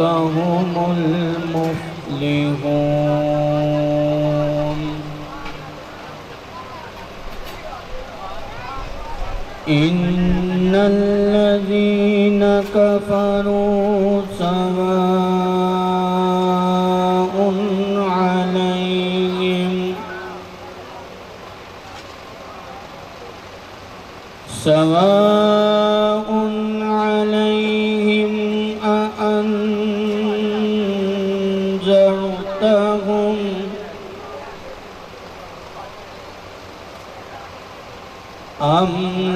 هم المفلحون إن الذين كفروا سواء عليهم أأنذرتهم أم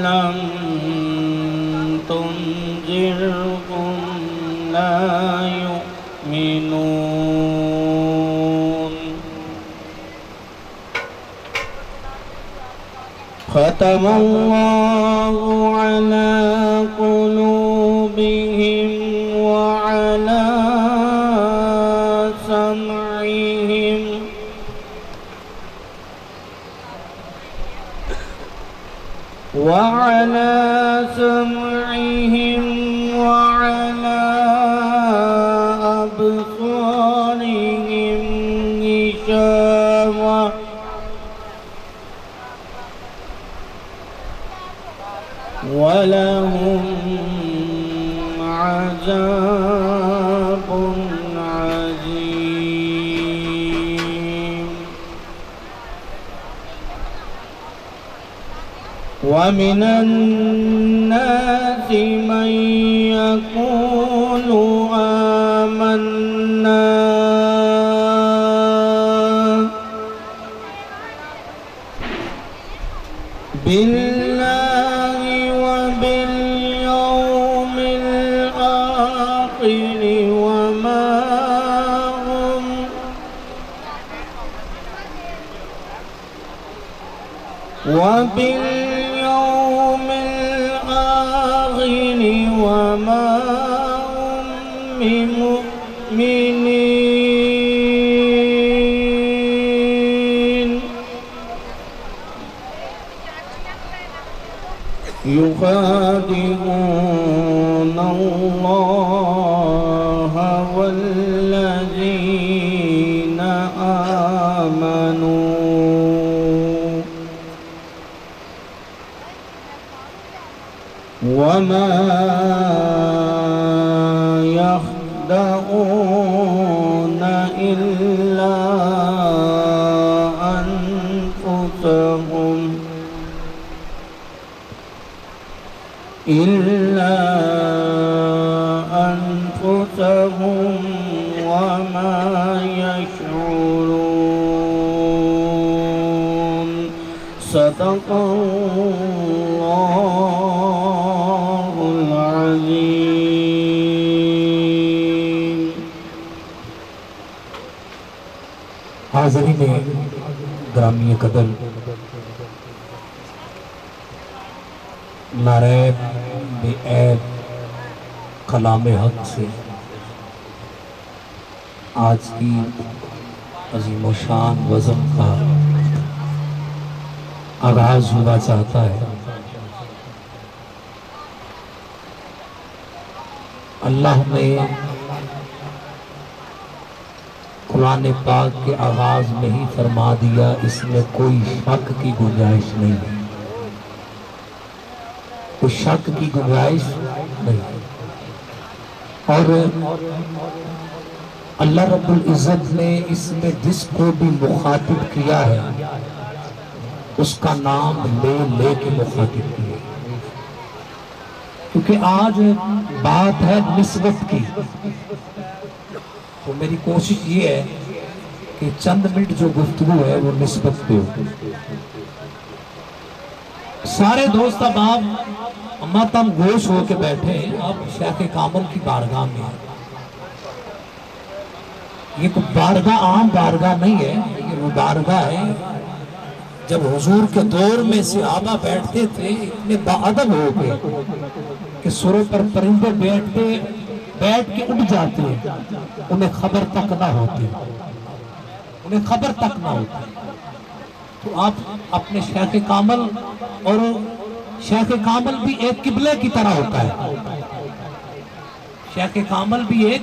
لم تنذرهم لا يؤمنون ختم الله على قلوبهم وعلى سمعهم وعلى أبصارهم غشاوة ولهم عذاب عظيم ومن الناس من يقول آمنا بالله وباليوم الآخر وما هم بمؤمنين يخادعون الله والذين آمنوا وما يخدعون إلا أنفسهم وما يشعرون صدق الله العظيم. حاضرین گرامی قدر، ناریب بے عیب کلام حق سے آج کی عظیم و شان وزن کا آغاز ہوا چاہتا ہے. اللہ نے قرآن پاک کے آغاز میں ہی فرما دیا، اس میں کوئی شک کی گنجائش نہیں ہے، کوئی شک کی گنجائش نہیں. اور اللہ رب العزت نے اس میں جس کو بھی مخاطب کیا ہے اس کا نام لے لے کے مخاطب کیا، کیونکہ آج بات ہے نسبت کی. تو میری کوشش یہ ہے کہ چند منٹ جو گفتگو ہے وہ نسبت پہ ہو. سارے دوست احباب ماتم گوش ہو کے بیٹھے ہیں آپ شیخ کامل کی بارگاہ میں. یہ کوئی بارگاہ عام بارگاہ نہیں ہے، یہ وہ بارگاہ ہے جب حضور کے دور میں صحابہ بیٹھتے تھے اتنے باادب ہو گئے کہ سروں پر پرندے بیٹھ کے اٹھ جاتے ہیں، انہیں خبر تک نہ ہوتی. تو آپ اپنے شیخ کامل، اور شیخ کامل بھی ایک قبلے کی طرح ہوتا ہے، شیخ کامل بھی ایک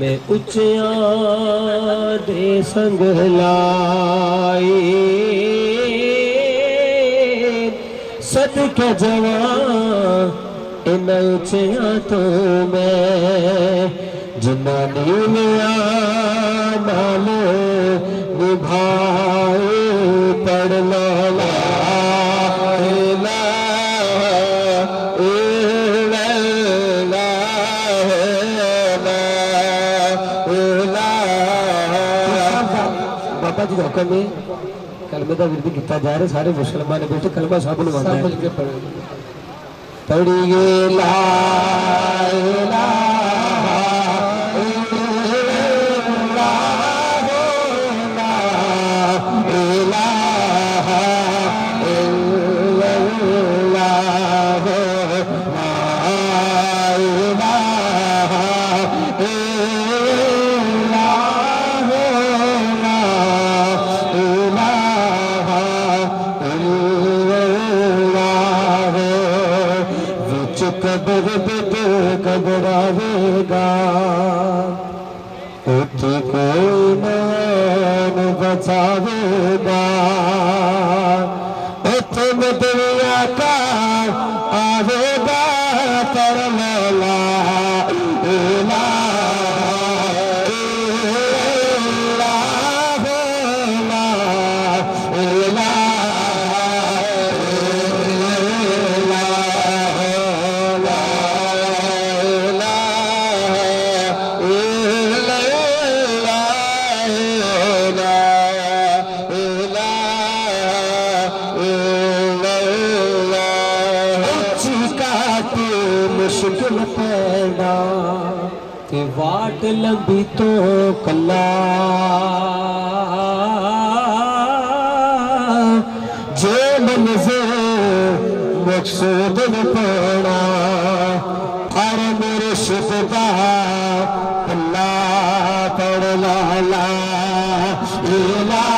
میں اچیاں دے سنگ لائی صدقہ جوان ان اچیاں تو میں جنانی لیا نال نبھائے پڑھ لا لا الہ الا بابا جی حکم ہے کلمے کا ورد کیتا جا رہا سارے مسلمان بیٹھے کلمہ صاحب بنوانا ہے پڑھیے لا الہ قبر بے گھبراوے گا اٹھی کوئی نان بچاوے گا اتھے میں دنیا کا آوے گا پر مولا الہ مشکل پیدا کہ واٹ لمبی تو کلا جو منظر مقصود پڑا ہر مرشد دا کلا پڑھ لا لا الہ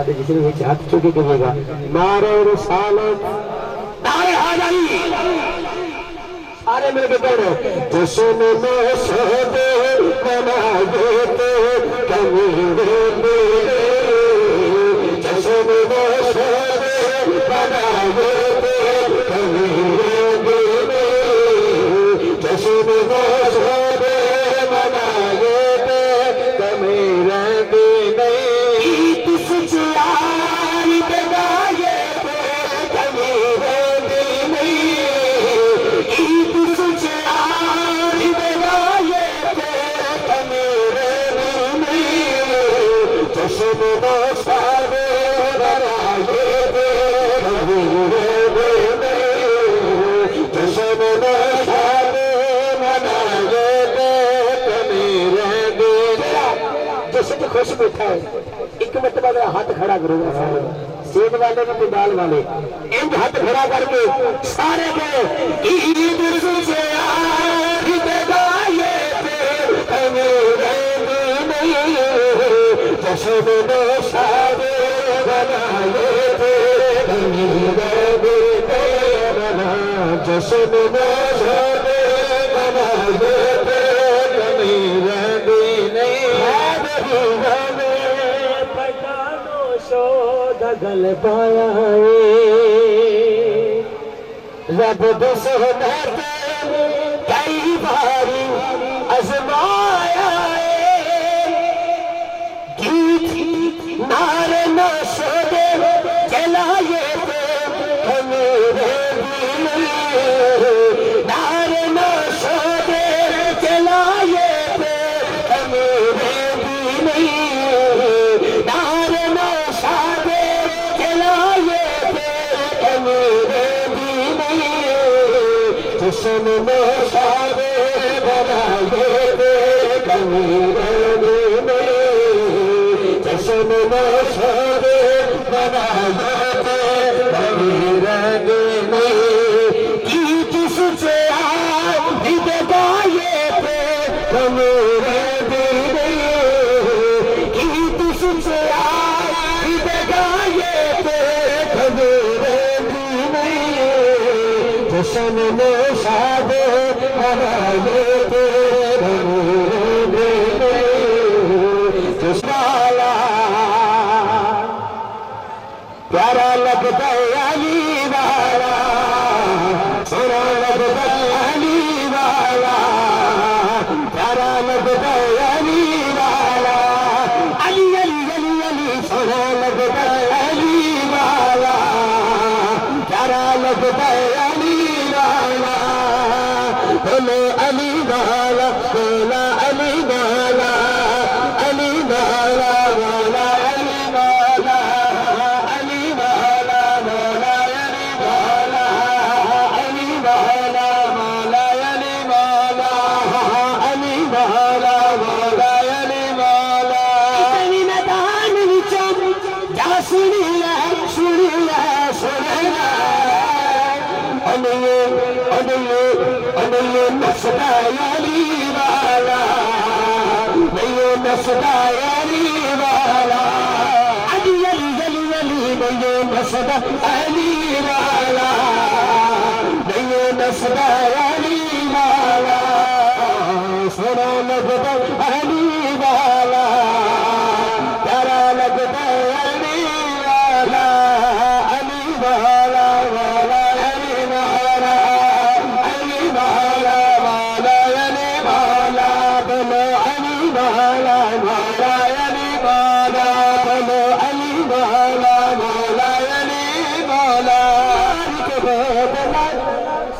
جس نے ہاتھ چکے کرے گا نعرہ رسالت نعرہ حیدری سارے مل کے پڑھو جشن میں شہدے بنا دیتے کمی دیتے جشن بیٹھا ہے ایک مرتبہ میرا ہاتھ کھڑا کرو گا سارے سیب والے بھی دال والے ان ہاتھ کھڑا کر کے سارے کے عید سے عید گائے جشن میں شادی بنائے جشن میں شادی بنائے دگل پایا رب دسہت کئی باری ازمایا گیت نار نہ سودے جلائے میرے دل نار نہ سودے جلائے میرے دل نار نہ سودے جلائے میرے دل جشن میں شادی بنائے میرے دل جشن میں شادی بنائے میرے دل کی جس سے عید گائے میرے دل کی جس سے عید گائے میرے دل جشن میں شادی بنائے پیارا لگتا ہے علی والا سونا لگتا ہے علی والا پیارا لگتا ہے علی والا علی علی علی علی سونا لگتا ہے علی والا پیارا لگتا ہے علی والا بولو علی والا بولا علی والا علی والا بولا علی والا علی والا مولا علی والا علی والا مولا علی والا علی والا مولا علی والا اتنی میدان وچوں جا سنی لے سنی لے سنی لے انیے نسدا علی والا نہیں نسدا علی والا علی علی علی علی نہیں نسدا علی والا نہیں نسدا علی والا سونا لگتا علی والا پیارا لگتا علی والا علی والا والا علی والا علی والا والا علی والا بولو علی والا والا علی والا بولو علی والا والا علی والا کے بدلا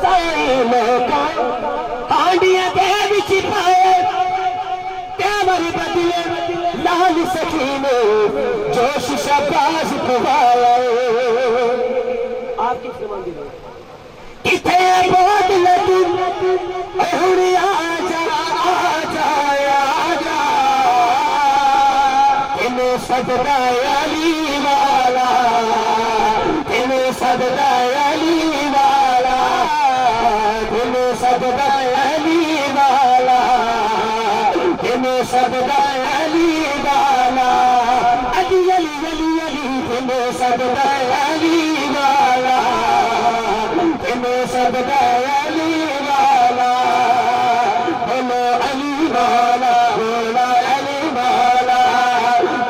سائے موقع ہانڈیاں دے وچ پائے تیور بدلے لال سکینے جوش شباز پوایا آپ کس زمان دے کتے بہت لگی اہوری آجا آجا آجا تینوں سجدہ علی والا تینوں سجدہ علی والا تینوں سجدہ علی والا تینوں سجدہ علی والا علی علی علی علی تینوں سجدہ علی والا تینوں سجدہ علی والا بولو علی والا بولا علی والا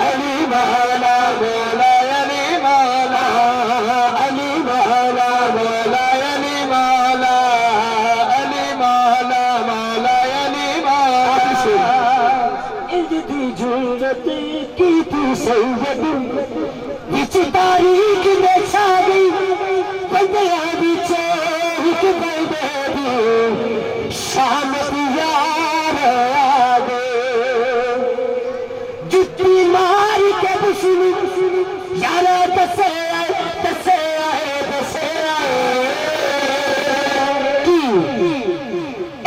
علی والا بولا علی والا علی والا بولا علی والا علی والا مولا علی والا دی جنت کی تھی سید وچ تاریخ میں چھا گئی بندیا وچ ایک بندے دی شام یار آ گئے جتی مار کے بسنی یار دسے آئے دسے آئے دسے آئے کی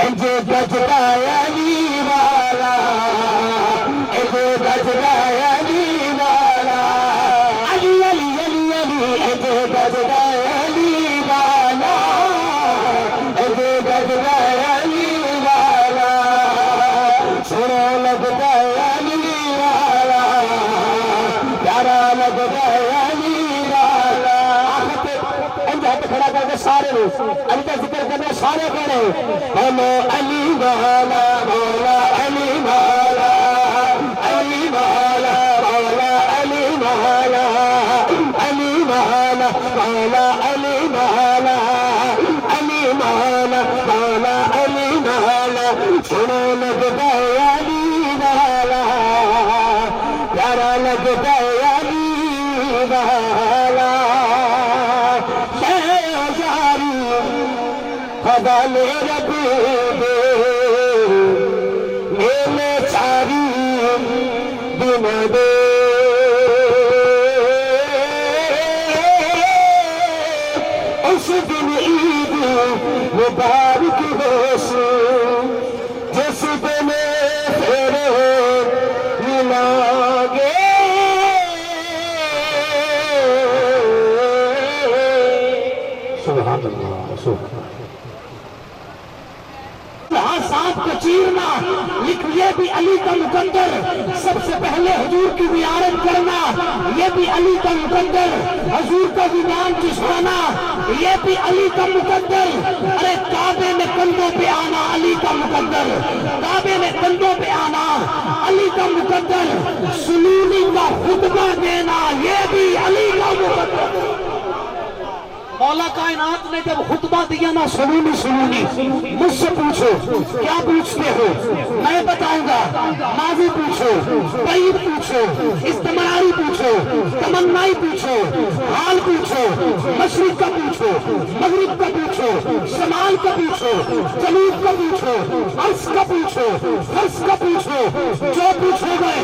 انجے گجدا علی والا انجے گجدا کہ سارے علی کا ذکر کرنا سارے پڑھے مولا علی مولا مولا علی مولا علی مولا مولا علی مولا علی مولا مولا علی مولا علی مولا مولا علی مولا سنو لگتا ہے علی مولا پیارا لگتا ہے علی مولا حوالے رب دے میرے ساری دن دے اس دن عید مبارک ہوش جس دن پھر ملیں گے سبحان اللہ سبحان ساتھ کو چیرنا لکھ یہ بھی علی کا مقدر سب سے پہلے حضور کی زیارت کرنا یہ بھی علی کا مقدر حضور کا دیدار چشمانا یہ بھی علی کا مقدر ارے کعبے میں کندھوں پہ آنا علی کا مقدر کعبے میں کندھوں پہ آنا علی کا مقدر سنونی کا خطبہ دینا یہ بھی علی کا مقدر مولا کائنات نے جب خطبہ دیا نا سنونی سنونی مجھ سے پوچھو کیا پوچھتے ہو میں بتاؤں گا ماضی پوچھو بعید پوچھو استمراری پوچھو تمنائی پوچھو حال پوچھو مشرق کا پوچھو مغرب کا پوچھو شمال کا پوچھو جنوب کا پوچھو عرض کا پوچھو فرض کا پوچھو جو پوچھو گے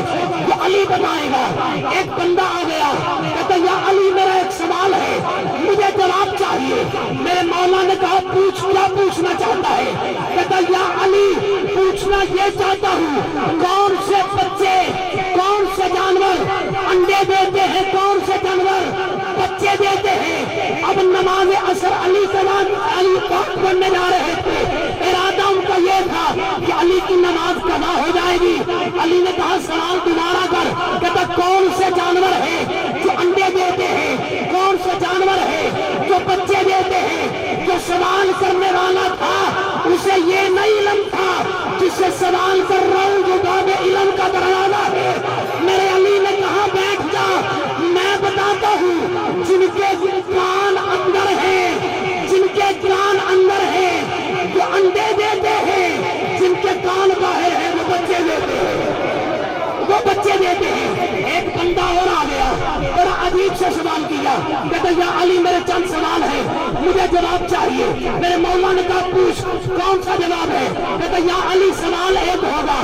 وہ علی بتائے گا ایک بندہ آ گیا کہتا یا علی میرا ایک سوال ہے مجھے جواب چاہیے میرے مولا نے کہا پوچھ کیا پوچھنا چاہتا ہے کہتا یا علی پوچھنا یہ چاہتا ہوں کون سے بچے کون سے جانور انڈے دیتے ہیں کون سے جانور بچے دیتے ہیں اب نماز عصر علی پاک پڑھنے جا رہے تھے ارادہ ان کا یہ تھا کہ علی کی نماز قضا ہو جائے گی علی نے کہا سوال دوبارہ کر کہتا کون سے جانور ہیں جو انڈے دیتے ہیں کون سے جانور ہیں جو بچے دیتے ہیں جو سوال کرنے والا تھا اسے یہ نہیں علم تھا جس سے سوال کر رہا ہوں جو باب علم کا دروازہ ہے میرے علی نے کہا بیٹھ جا میں بتاتا ہوں جن کے کان اندر ہیں جن کے کان اندر ہیں جو انڈے دیتے ہیں جن کے کان باہر ہیں وہ بچے دیتے ہیں وہ بچے دیتے ہیں ایک بندہ اور آ گیا بڑا عجیب سے سوال کیا کہتا یا علی میرے چند سوال ہیں مجھے جواب چاہیے میرے مولا نے کہا پوچھ کون سا جواب ہے کہتا یا علی سوال ایک ہوگا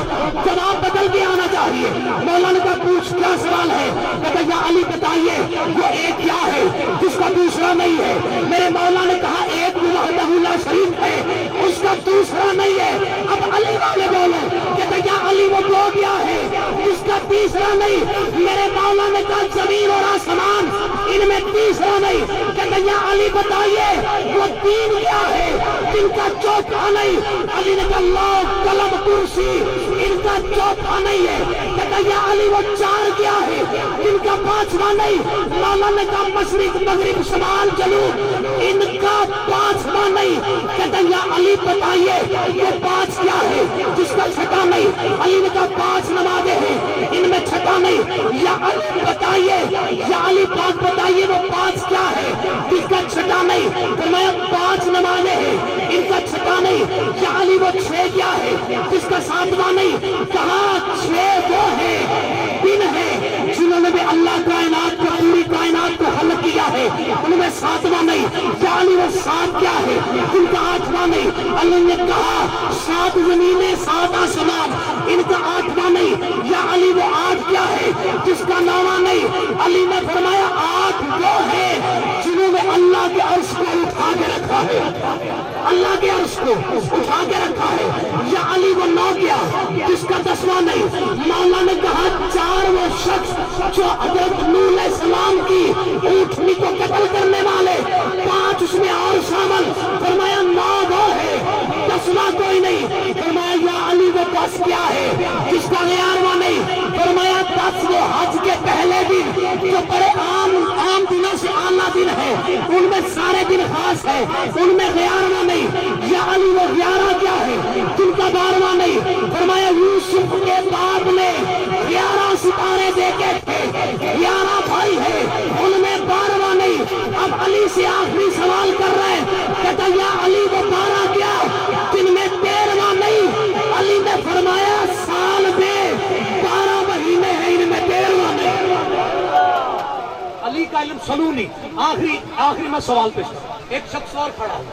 جواب بدل کے آنا چاہیے مولا نے کہا پوچھ کیا سوال ہے کہتا یا علی بتائیے وہ ایک کیا ہے جس کا دوسرا نہیں ہے میرے مولا نے کہا ایک وحدہ لا شریک ہے اس کا دوسرا نہیں ہے اب علی والے بولو کہتا یا علی وہ دو کیا ہے اس کا تیسرا نہیں میرے مولا نے کہا زمین اور آسمان ان میں تیسرا نہیں کہتا یا علی بتائیے وہ تین کیا ہے ان کا چوتھا نہیں علی نے کہا اللہ قلم کرسی ان کا چوتھا نہیں ہے کہتا یا علی وہ چار کیا ہے ان کا پانچواں نہیں مولا نے کہا مشرق مغرب شمال جنوب ان کا پانچواں نہیں کہتا یا علی بتائیے وہ پانچ کیا ہے جس کا چھٹا نہیں علی نے کہا پانچ نمازیں ہیں ان میں چھٹا نہیں یا علی بتائیے یا علی پاک بتائیے وہ پانچ کیا ہے جس کا چھٹا نہیں فرمایا پانچ نمازیں ہیں ان کا چھٹا نہیں یا علی وہ چھ کیا ہے جس کا ساتواں نہیں کہاں چھ وہ ہے دن ہے جنہوں نے بھی اللہ کائنات کو پوری کائنات کو خلق کیا ہے ان میں ساتواں نہیں یا علی وہ سات کیا ہے جن کا آٹھواں نہیں علی نے کہا سات زمینیں سات آسمان ان کا آٹھواں نہیں یا علی وہ آٹھ کیا ہے جس کا نواں نہیں علی نے فرمایا آٹھ وہ ہے جنہوں نے اللہ کے عرش کو اٹھا کے رکھا ہے اللہ کے عرش کو اٹھا کے رکھا ہے یا علی وہ نو کیا جس کا دسواں نہیں مولا نے کہا چار وہ شخص جو حضرت نوح علیہ السلام کی اونٹنی کو قتل کرنے والے پانچ اس میں اور شامل فرمایا نو وہ ہے دسواں کوئی نہیں فرمایا یا علی وہ دس کیا ہے جس کا 11واں نہیں فرمایا 10 وہ حج کے پہلے دن جو بڑے عام دنوں سے آنا دن ہے، ان میں سارے دن خاص ہے، ان میں 11واں نہیں۔ یا علی وہ 11 کیا ہے جن کا 12واں نہیں؟ فرمایا یوسف کے باپ نے 11 ستارے دیکھے تھے، 11 بھائی ہیں، ان میں 12واں نہیں۔ اب علی سے آخری سوال کر رہے ہیں، کہتا یا علی وہ 12 کیا جن میں 13واں نہیں؟ علی نے فرمایا سال میں 12 مہینے ہیں، ان میں 13واں نہیں۔ علی کا علم سنونی۔ آخری میں سوال پیش کروں، ایک شخص اور کھڑا ہو،